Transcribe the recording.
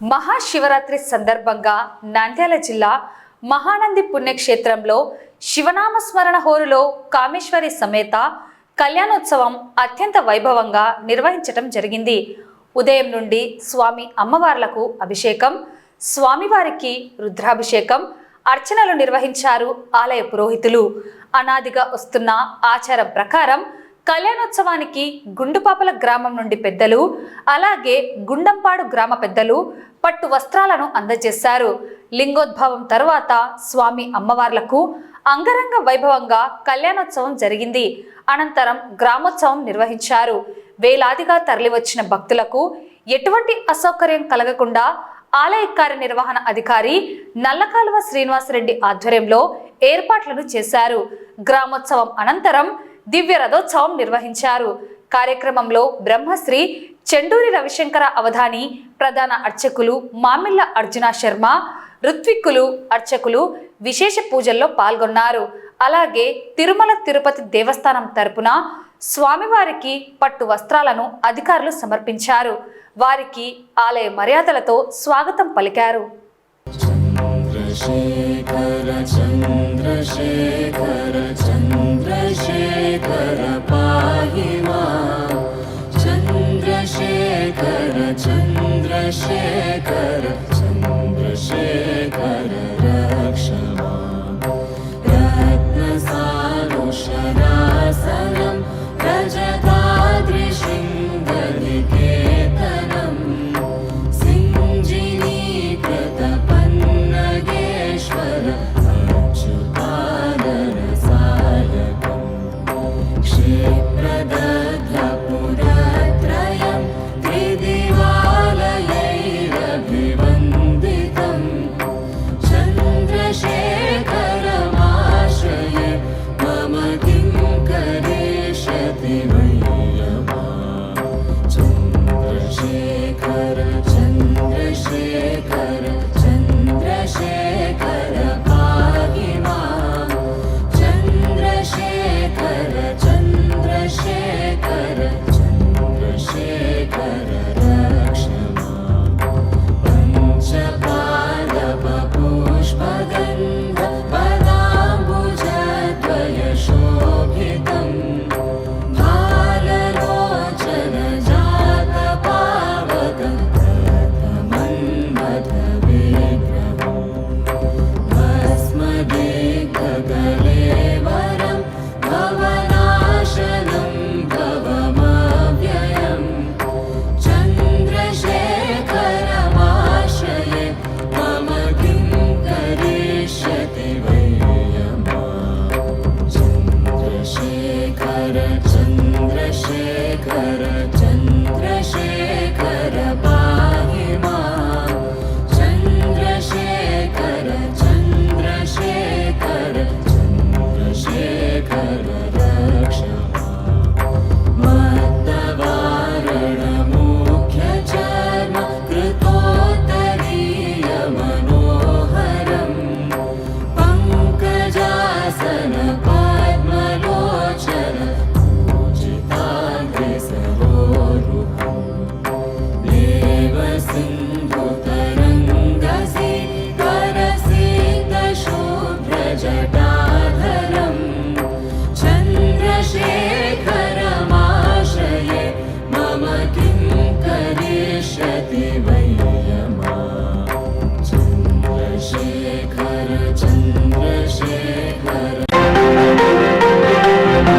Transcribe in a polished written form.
మహాశివరాత్రి సందర్భంగా నంద్యాల జిల్లా మహానంది పుణ్యక్షేత్రంలో శివనామస్మరణ హోరులో కామేశ్వరి సమేత కళ్యాణోత్సవం అత్యంత వైభవంగా నిర్వహించటం జరిగింది. ఉదయం నుండి స్వామి అమ్మవార్లకు అభిషేకం, స్వామివారికి రుద్రాభిషేకం, అర్చనలు నిర్వహించారు ఆలయ పురోహితులు. అనాదిగా వస్తున్న ఆచారం ప్రకారం కళ్యాణోత్సవానికి గుండుపాపల గ్రామం నుండి పెద్దలు, అలాగే గుండంపాడు గ్రామ పెద్దలు పట్టు వస్త్రాలను అందజేశారు. లింగోద్భవం తరువాత స్వామి అమ్మవార్లకు అంగరంగ వైభవంగా కళ్యాణోత్సవం జరిగింది. అనంతరం గ్రామోత్సవం నిర్వహించారు. వేలాదిగా తరలివచ్చిన భక్తులకు ఎటువంటి అసౌకర్యం కలగకుండా ఆలయ కార్యనిర్వహణ అధికారి నల్లకాలువ శ్రీనివాసరెడ్డి ఆధ్వర్యంలో ఏర్పాట్లను చేశారు. గ్రామోత్సవం అనంతరం దివ్య రథోత్సవం నిర్వహించారు. కార్యక్రమంలో బ్రహ్మశ్రీ చెండూరి రవిశంకర అవధాని, ప్రధాన అర్చకులు మామిళ్ళ అర్జున శర్మ, ఋత్విక్కులు, అర్చకులు విశేష పూజల్లో పాల్గొన్నారు. అలాగే తిరుమల తిరుపతి దేవస్థానం తరపున స్వామివారికి పట్టు వస్త్రాలను అధికారులు సమర్పించారు. వారికి ఆలయ మర్యాదలతో స్వాగతం పలికారు. చంద్రశేఖర చంద్రశేఖర చంద్రశేఖర పాహి మాం, చంద్రశేఖర చంద్రశేఖర చంద్రశేఖర రక్ష మాం. రత్నసానుశరాసనం రజతాద్రిశృంగనికేతనం, సింజినీకృతపన్నగేశ్వర అచ్యుతానరసాయకం. క్షేత్రదధ్రపురత్రయం త్రిదివాలయైరభివందితం, చంద్రశేఖరమాశ్రయే మమ కిం కరిష్యతి మయ్యమా. చంద్రశేఖర చంద్రశేఖర